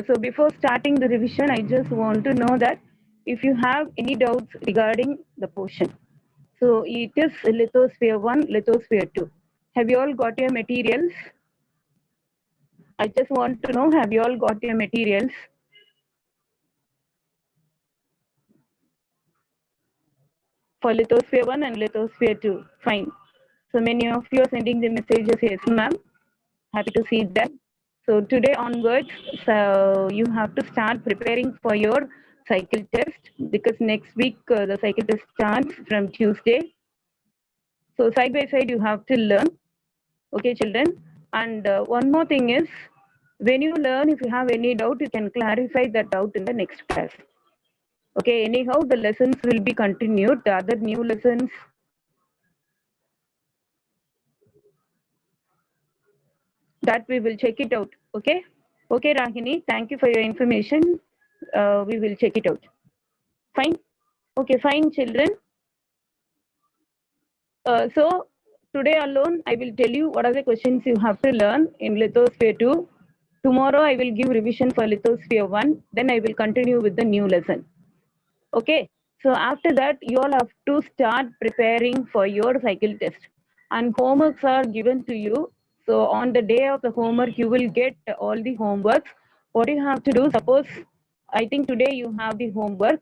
So before starting the revision, I just want to know that if you have any doubts regarding the portion. So it is lithosphere 1, lithosphere 2. Have you all got your materials? I just want to know, have you all got your materials? For lithosphere 1 and lithosphere 2. Fine. So many of you are sending the messages. Yes, ma'am. Happy to see that. So today onwards, so you have to start preparing for your cycle test because next week the cycle test starts from Tuesday. So side by side you have to learn. Okay, children. And one more thing is, when you learn, if you have any doubt, you can clarify that doubt in the next class. Okay, anyhow, the lessons will be continued. The other new lessons, that we will check it out. Okay. Okay, Rahini, thank you for your information. We will check it out. Fine. Okay, fine, children. So today alone, I will tell you what are the questions you have to learn in lithosphere 2. Tomorrow, I will give revision for lithosphere 1. Then I will continue with the new lesson. Okay. So after that, you all have to start preparing for your cycle test. And homeworks are given to you. So on the day of the homework, you will get all the homeworks. What you have to do, suppose I think today you have the homework.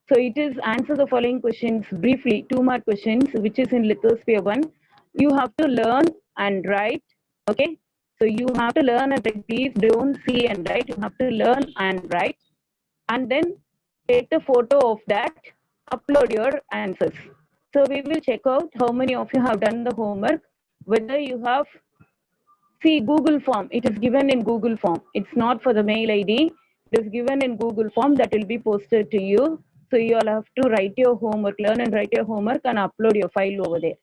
So it is answer the following questions briefly, 2 mark questions, which is in lithosphere 1. You have to learn and write. Okay. So you have to learn and write. Please don't see and write. You have to learn and write. And then take the photo of that, upload your answers. So we will check out how many of you have done the homework, whether you have, see Google form, it is given in Google form. It's not for the mail ID. It is given in Google form that will be posted to you. So you all have to write your homework, learn and write your homework and upload your file over there.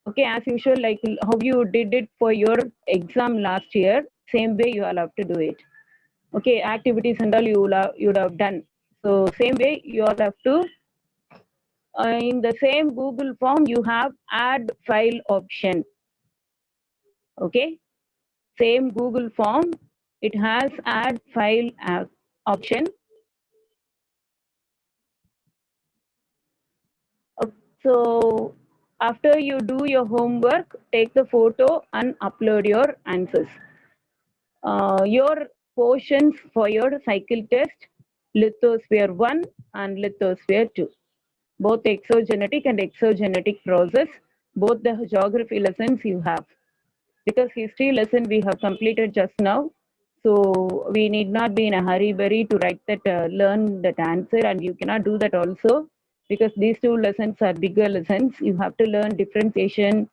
Okay, as usual, like how you did it for your exam last year, same way you all have to do it. Okay, activities and all you would have done. So same way you all have to, in the same Google form, you have add file option. Okay, same Google form, it has add file option. So after you do your homework, take the photo and upload your answers. Your portions for your cycle test, lithosphere 1 and lithosphere 2. Both exogenetic and exogenetic process, both the geography lessons you have. Because history lesson we have completed just now, so we need not be in a hurry to write that, learn that answer, and you cannot do that also because these 2 lessons are bigger lessons. You have to learn differentiation,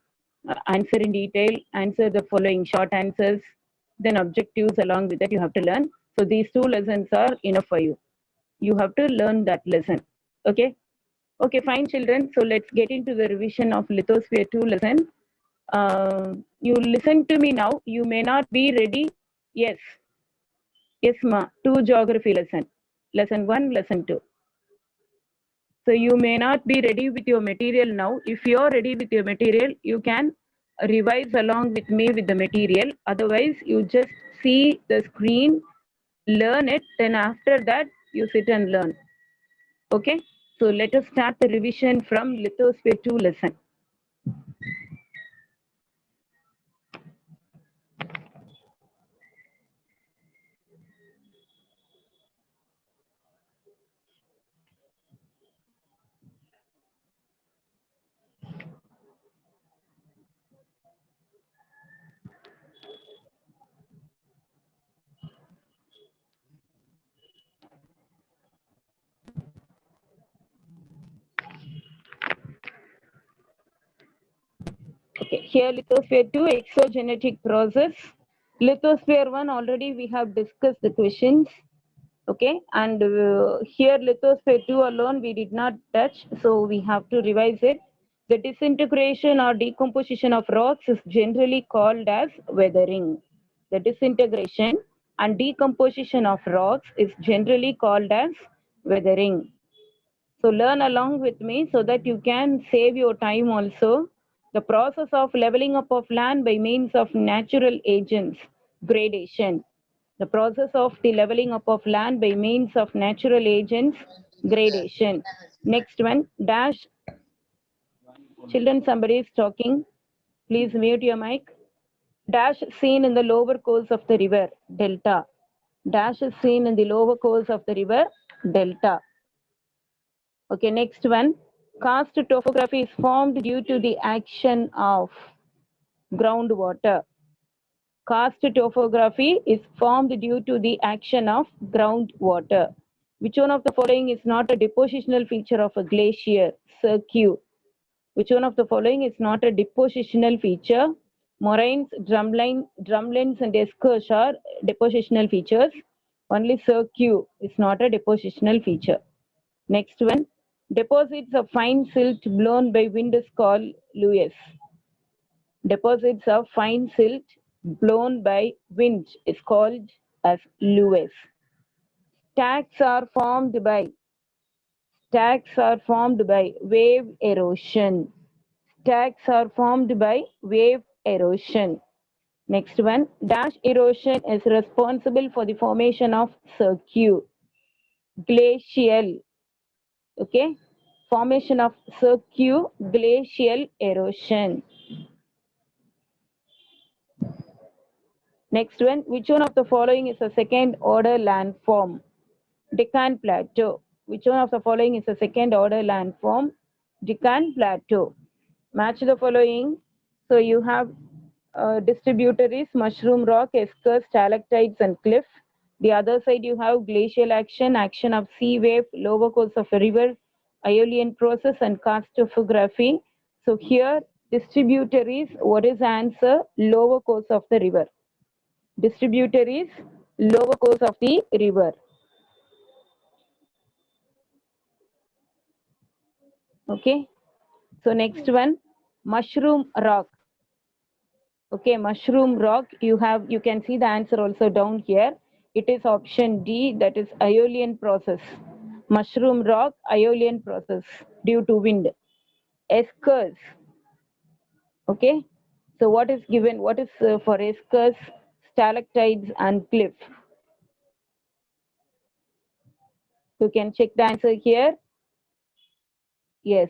answer in detail, answer the following short answers, then objectives along with that you have to learn. So these 2 lessons are enough for you. You have to learn that lesson. Okay. Okay, fine, children. So let's get into the revision of lithosphere 2 lesson. You listen to me now. You may not be ready. Yes. Yes, ma. 2 geography lesson. Lesson 1, lesson 2. So you may not be ready with your material now. If you are ready with your material, you can revise along with me with the material. Otherwise, you just see the screen, learn it. Then after that, you sit and learn. Okay. So let us start the revision from lithosphere 2 lesson. Okay, here lithosphere 2, exogenetic process. Lithosphere 1, already we have discussed the questions. Okay, and here lithosphere 2 alone we did not touch, so we have to revise it. The disintegration or decomposition of rocks is generally called as weathering. The disintegration and decomposition of rocks is generally called as weathering. So learn along with me so that you can save your time also. The process of leveling up of land by means of natural agents, gradation. The process of the leveling up of land by means of natural agents, gradation. Next one, dash. Children, somebody is talking. Please mute your mic. Dash seen in the lower course of the river, delta. Dash is seen in the lower course of the river, delta. Okay, next one. Karst topography is formed due to the action of groundwater. Karst topography is formed due to the action of groundwater. Which one of the following is not a depositional feature of a glacier? Cirque. Which one of the following is not a depositional feature? Moraines, drumlins, and eskers are depositional features. Only cirque is not a depositional feature. Next one. Deposits of fine silt blown by wind is called Lewis. Deposits of fine silt blown by wind is called as Lewis. Stacks are formed by wave erosion. Stacks are formed by wave erosion. Next one, dash erosion is responsible for the formation of cirque. Glacial. Okay, formation of cirque, glacial erosion. Next one, which one of the following is a second order landform? Deccan Plateau. Which one of the following is a second order landform? Deccan Plateau. Match the following. So you have distributaries, mushroom rock, eskers, stalactites, and cliff. The other side you have glacial action, action of sea wave, lower course of a river, Aeolian process, and karst topography. So here distributaries, what is the answer? Lower course of the river. Distributaries, lower course of the river. Okay. So next one, mushroom rock. Okay, mushroom rock, you can see the answer also down here. It is option D, that is Aeolian process. Mushroom rock, Aeolian process due to wind. Eskers. Okay, so what is given? What is for eskers? Stalactites and cliff. You can check the answer here. Yes.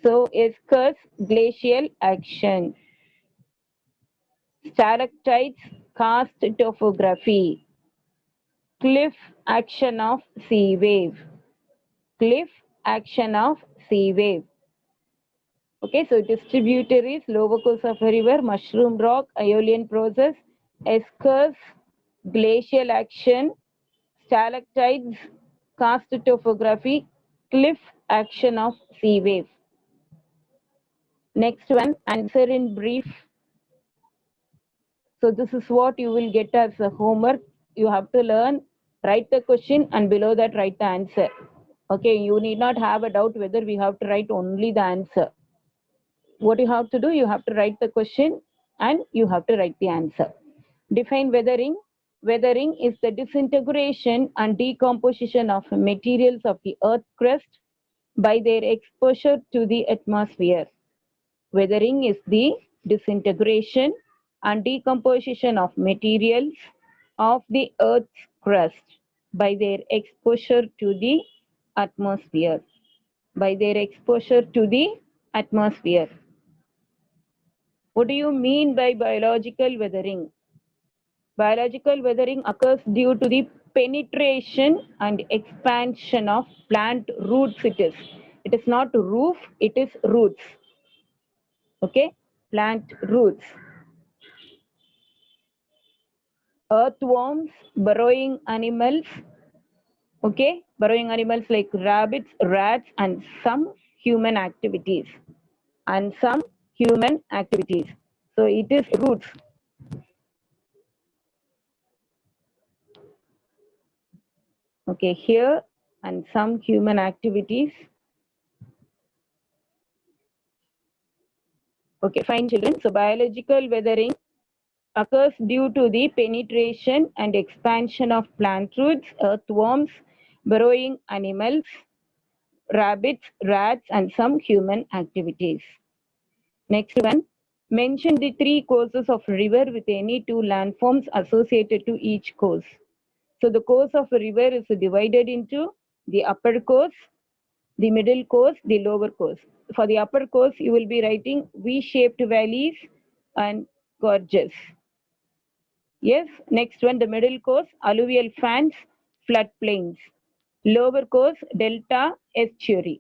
So eskers, glacial action. Stalactites, karst topography. Cliff, action of sea wave. Cliff, action of sea wave. Okay, so distributaries, lower course of a river, mushroom rock, Aeolian process, eskers, glacial action, stalactites, karst topography, cliff, action of sea wave. Next one, answer in brief. So this is what you will get as a homework. You have to learn, write the question, and below that write the answer. Okay, you need not have a doubt whether we have to write only the answer. What you have to do, you have to write the question and you have to write the answer. Define weathering. Weathering is the disintegration and decomposition of materials of the earth crust by their exposure to the atmosphere. Weathering is the disintegration and decomposition of materials of the earth's crust by their exposure to the atmosphere. By their exposure to the atmosphere. What do you mean by biological weathering? Biological weathering occurs due to the penetration and expansion of plant roots. It is not roof, it is roots. Okay, plant roots. Earthworms, burrowing animals. Okay, burrowing animals like rabbits, rats, and some human activities. And some human activities. So it is roots. Okay, here and some human activities. Okay, fine, children. So biological weathering occurs due to the penetration and expansion of plant roots, earthworms, burrowing animals, rabbits, rats, and some human activities. Next one, Mention the three courses of river with any two landforms associated to each course. So the course of a river is divided into the upper course, the middle course, the lower course. For the upper course, you will be writing V-shaped valleys and gorges. Yes, next one, the middle course, alluvial fans, floodplains. Lower course, delta, estuary.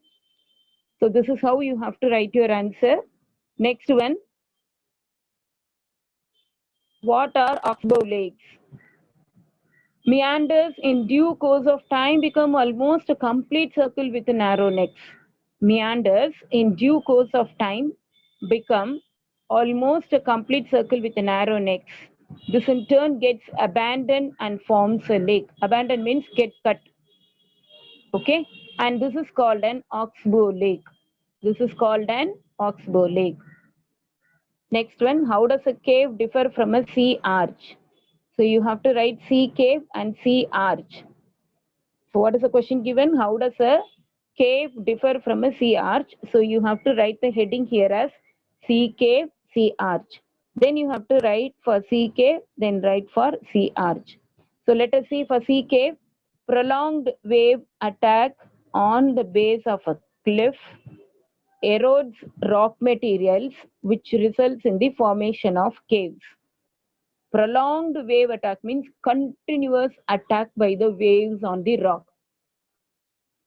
So this is how you have to write your answer. Next one, what are oxbow lakes? Meanders in due course of time become almost a complete circle with narrow necks. Meanders in due course of time become almost a complete circle with narrow necks. This in turn gets abandoned and forms a lake. Abandoned means get cut. Okay, and this is called an oxbow lake. This is called an oxbow lake. Next one, how does a cave differ from a sea arch? So you have to write sea cave and sea arch. So what is the question given? How does a cave differ from a sea arch? So you have to write the heading here as sea cave, sea arch. Then you have to write for sea cave, then write for sea arch. So let us see for sea cave, prolonged wave attack on the base of a cliff erodes rock materials, which results in the formation of caves. Prolonged wave attack means continuous attack by the waves on the rock.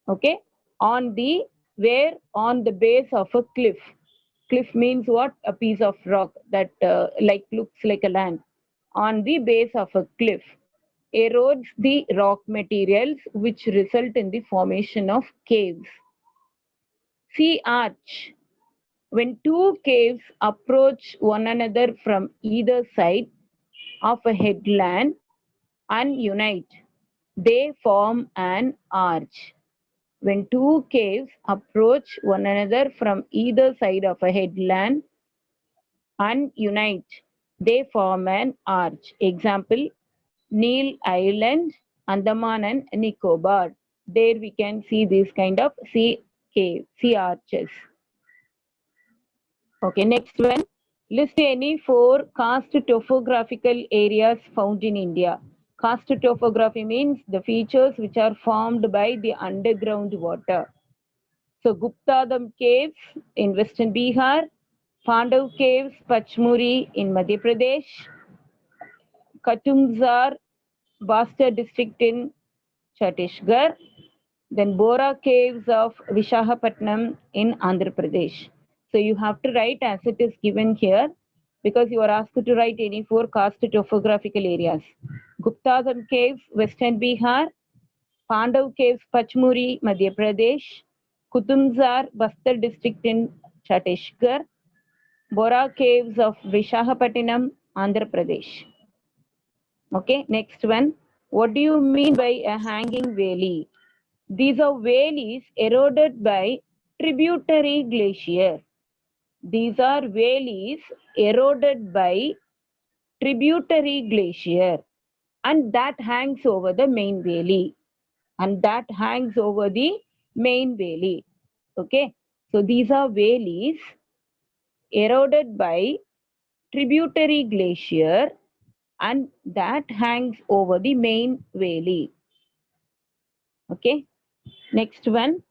Okay, on the where on the base of a cliff. Cliff means what? A piece of rock that like looks like a land. On the base of a cliff erodes the rock materials, which result in the formation of caves. Sea arch, when two caves approach one another from either side of a headland and unite, they form an arch. When two caves approach one another from either side of a headland and unite, they form an arch. Example, Neil Island, Andaman and Nicobar. There we can see these kind of sea arches. Okay, next one. List any four karst topographical areas found in India. Karst topography means the features which are formed by the underground water. So Guptadam caves in western Bihar, Pandav caves, Pachmuri in Madhya Pradesh, Katumzar, Bastar district in Chhattisgarh, then Bora caves of Vishakhapatnam in Andhra Pradesh. So you have to write as it is given here because you are asked to write any four karst topographical areas. Guptadam caves, western Bihar, Pandav caves, Pachmuri, Madhya Pradesh, Kutumzar, Bastar district in Chhattisgarh, Bora caves of Vishakhapatnam, Andhra Pradesh. Okay, next one. What do you mean by a hanging valley? These are valleys eroded by tributary glacier. These are valleys eroded by tributary glacier, and that hangs over the main valley. And that hangs over the main valley. Okay, so these are valleys eroded by tributary glacier and that hangs over the main valley. Okay, next one.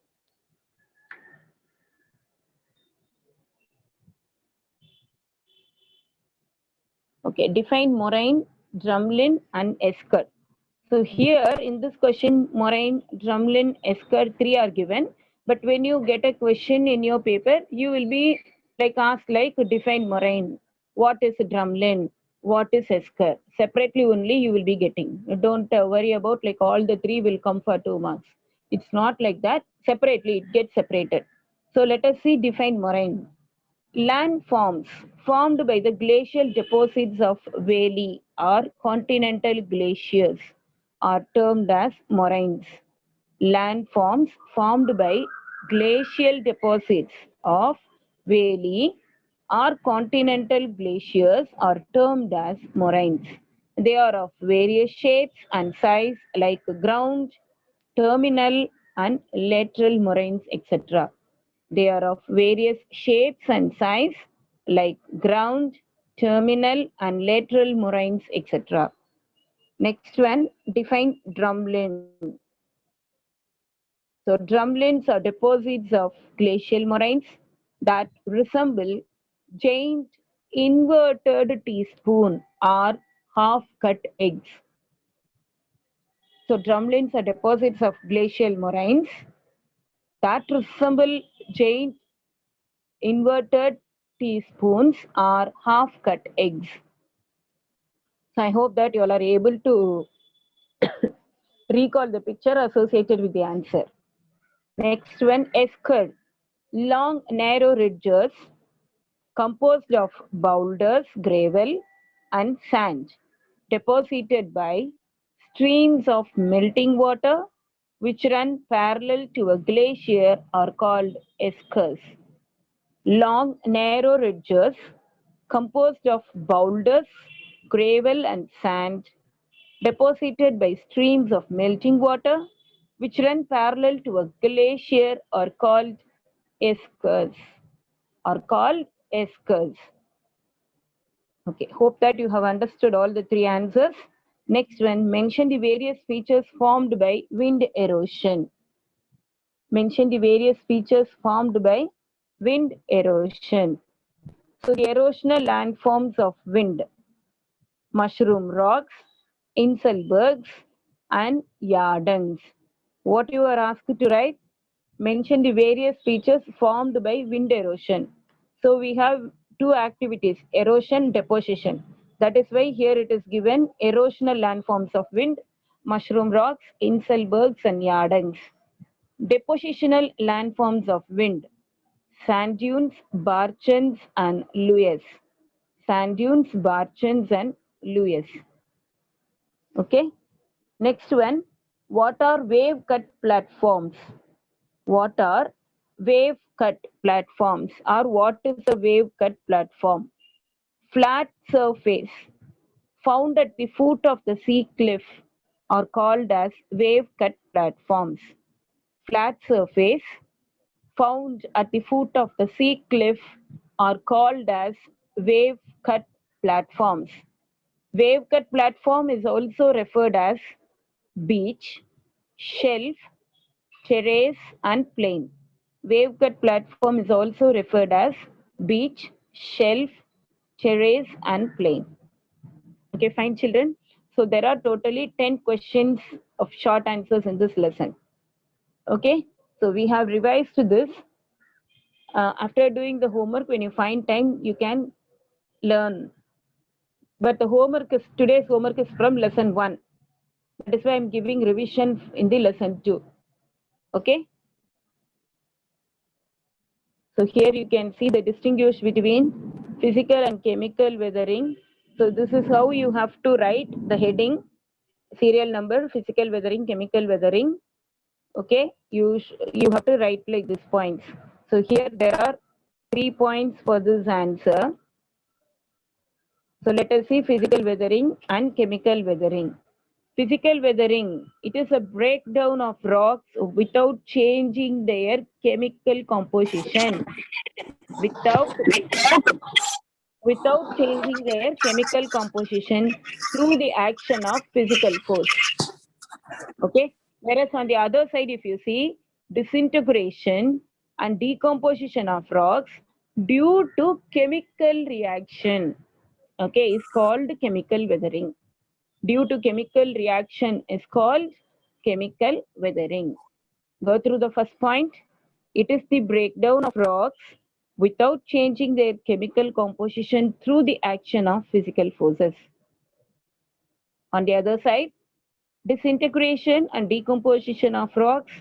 Okay, define moraine, drumlin, and esker. So here in this question, moraine, drumlin, esker, three are given. But when you get a question in your paper, you will be like asked like define moraine. What is drumlin? What is esker? Separately only you will be getting. Don't worry about like all the three will come for 2 marks. It's not like that. Separately it gets separated. So let us see define moraine. Landforms formed by the glacial deposits of valley or continental glaciers are termed as moraines. Landforms formed by glacial deposits of valley or continental glaciers are termed as moraines. They are of various shapes and size like ground, terminal and lateral moraines, etc. They are of various shapes and size like ground, terminal, and lateral moraines, etc. Next one, define drumlin. So drumlins are deposits of glacial moraines that resemble giant inverted teaspoon or half-cut eggs. So drumlins are deposits of glacial moraines that resemble giant inverted teaspoons or half-cut eggs. So I hope that you all are able to recall the picture associated with the answer. Next one, escarpment. Long, narrow ridges composed of boulders, gravel, and sand deposited by streams of melting water which run parallel to a glacier are called eskers. Long, narrow ridges composed of boulders, gravel, and sand deposited by streams of melting water which run parallel to a glacier are called eskers. Okay, hope that you have understood all the three answers. Next one, mention the various features formed by wind erosion. Mention the various features formed by wind erosion. So the erosional landforms of wind: mushroom rocks, inselbergs, and yardens. What you are asked to write? Mention the various features formed by wind erosion. So we have two activities, erosion, deposition. That is why here it is given erosional landforms of wind, mushroom rocks, inselbergs, and yardens. Depositional landforms of wind, sand dunes, barchans, and loess. Sand dunes, barchans, and loess. Okay. Next one, what are wave cut platforms? What are wave cut platforms, or what is a wave cut platform? Flat surface found at the foot of the sea cliff are called as wave cut platforms. Flat surface found at the foot of the sea cliff are called as wave cut platforms. Wave cut platform is also referred as beach, shelf, terrace, and plain. Wave cut platform is also referred as beach, shelf, terrace, and plain. Okay, fine, children. So there are totally 10 questions of short answers in this lesson. Okay, so we have revised this. After doing the homework, when you find time, you can learn. But the homework is today's homework is from lesson 1. That is why I'm giving revision in the lesson 2. Okay. So here you can see the distinguish between physical and chemical weathering. So this is how you have to write the heading, serial number, physical weathering, chemical weathering. Okay, you have to write like this points. So here there are 3 points for this answer. So let us see physical weathering and chemical weathering. Physical weathering, it is a breakdown of rocks without changing their chemical composition. Without without changing their chemical composition through the action of physical force. Okay. Whereas on the other side, if you see disintegration and decomposition of rocks due to chemical reaction, okay, is called chemical weathering. Due to chemical reaction is called chemical weathering. Go through the first point. It is the breakdown of rocks without changing their chemical composition through the action of physical forces. On the other side, disintegration and decomposition of rocks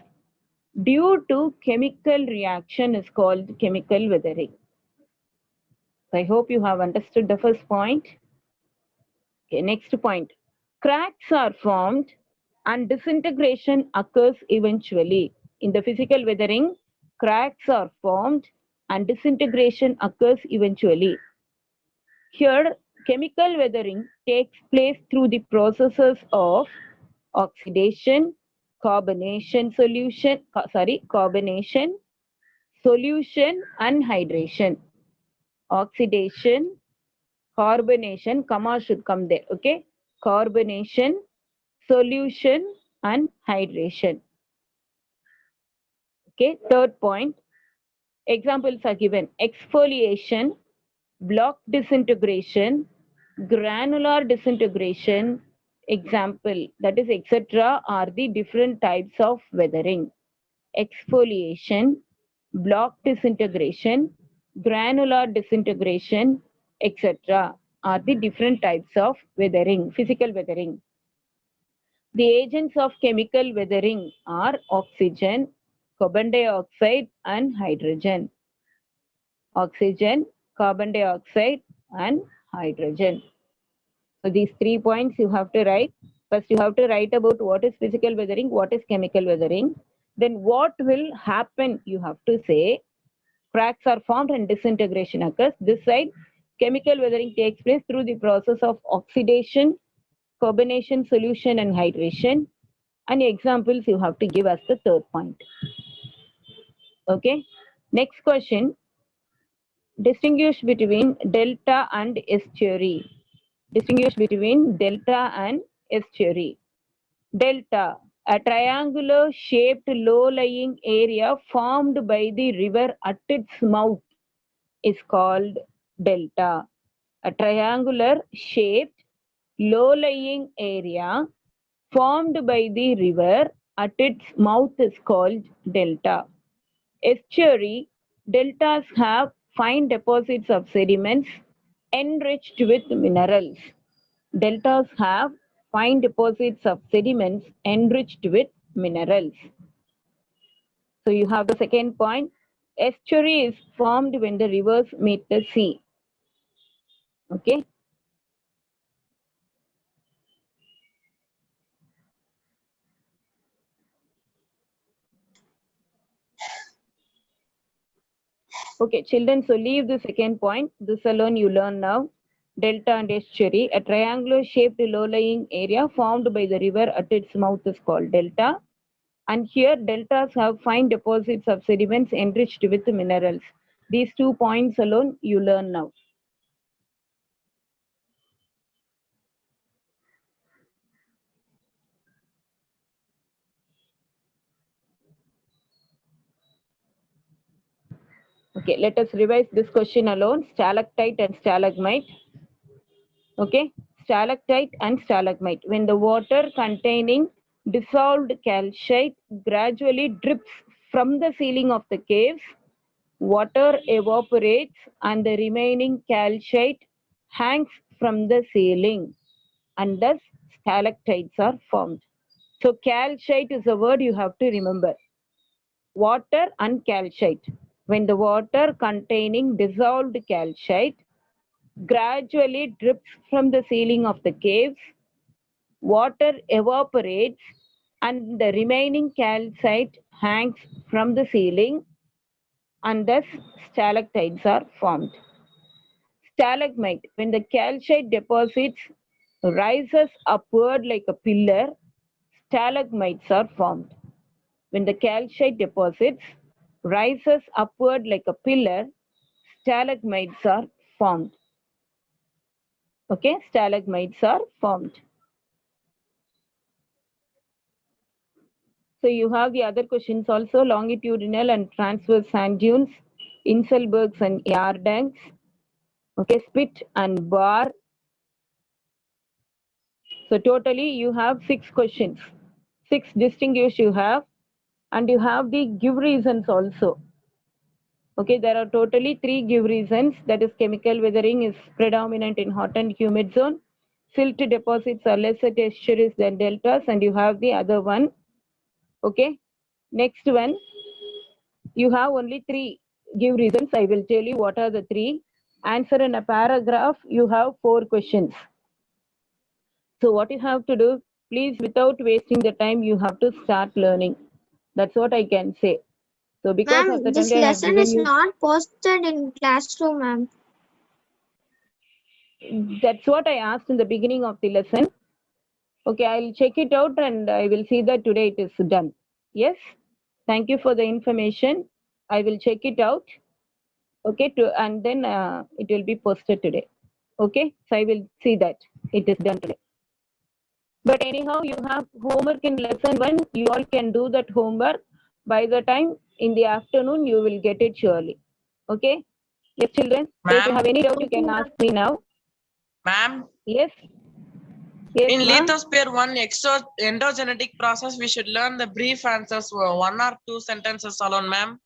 due to chemical reaction is called chemical weathering. I hope you have understood the first point. Okay, next point. Cracks are formed and disintegration occurs eventually. In the physical weathering, cracks are formed and disintegration occurs eventually. Here, chemical weathering takes place through the processes of oxidation, carbonation, solution, and hydration. oxidation, carbonation, comma should come there, okay? Carbonation, solution, and hydration. Okay, third point, examples are given: exfoliation, block disintegration, granular disintegration, example, that is, etc., are the different types of weathering. Exfoliation, block disintegration, granular disintegration, etc., are the different types of weathering, physical weathering. The agents of chemical weathering are oxygen, carbon dioxide, and hydrogen. Oxygen, carbon dioxide, and hydrogen. So these 3 points you have to write. First, you have to write about what is physical weathering, what is chemical weathering. Then what will happen, you have to say. Cracks are formed and disintegration occurs. This side, chemical weathering takes place through the process of oxidation, carbonation, solution, and hydration. And examples you have to give as the third point. Okay. Next question. Distinguish between delta and estuary. Distinguish between delta and estuary. Delta, a triangular shaped low-lying area formed by the river at its mouth, is called delta. A triangular shaped low-lying area formed by the river at its mouth is called delta. Estuary, deltas have fine deposits of sediments enriched with minerals. Deltas have fine deposits of sediments enriched with minerals. So you have the second point. Estuary is formed when the rivers meet the sea. Okay. Okay, children, so leave the second point. This alone you learn now. Delta and estuary, a triangular shaped low-lying area formed by the river at its mouth is called delta. And here deltas have fine deposits of sediments enriched with minerals. These 2 points alone you learn now. Okay, let us revise this question alone. Stalactite and stalagmite. Okay, stalactite and stalagmite. When the water containing dissolved calcite gradually drips from the ceiling of the caves, water evaporates and the remaining calcite hangs from the ceiling, and thus stalactites are formed. So calcite is a word you have to remember. Water and calcite. When the water containing dissolved calcite gradually drips from the ceiling of the caves, water evaporates and the remaining calcite hangs from the ceiling, and thus stalactites are formed. Stalagmite, when the calcite deposits rises upward like a pillar, stalagmites are formed. When the calcite deposits rises upward like a pillar, stalagmites are formed. Okay, stalagmites are formed. So you have the other questions also: longitudinal and transverse sand dunes, Inselbergs and Yardangs, okay, spit and bar. So totally you have 6 questions. 6 distinguish you have, and you have the give reasons also. Okay, there are totally 3 give reasons. That is, chemical weathering is predominant in hot and humid zone. Silt deposits are less at estuaries than deltas, and you have the other one. Okay, next one, you have only 3 give reasons. I will tell you what are the 3. Answer in a paragraph. You have 4 questions. So what you have to do, please, without wasting the time, you have to start learning. That's what I can say. So because of Ma'am, that this only I have lesson given is you. not posted in classroom, ma'am. That's what I asked in the beginning of the lesson. Okay, I'll check it out and I will see that today it is done. Yes, thank you for the information. I will check it out. Okay, and then it will be posted today. Okay, so I will see that it is done today. But anyhow, you have homework in lesson 1. You all can do that homework. By the time in the afternoon, you will get it surely. Okay? Yes, children. So if you Ma'am? have any doubt, you can ask me now. Ma'am, Yes. Yes, in ma'am. lithosphere 1 endogenetic process, we should learn the brief answers, 1 or 2 sentences alone, ma'am.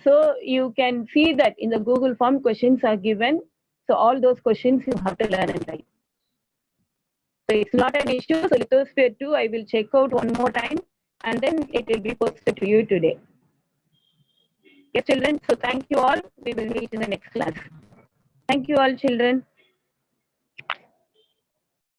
So you can see that in the Google form questions are given. So all those questions you have to learn and write. So it's not an issue. So lithosphere 2, I will check out one more time and then it will be posted to you today. Yes, children. So thank you all. We will meet in the next class. Thank you all, children.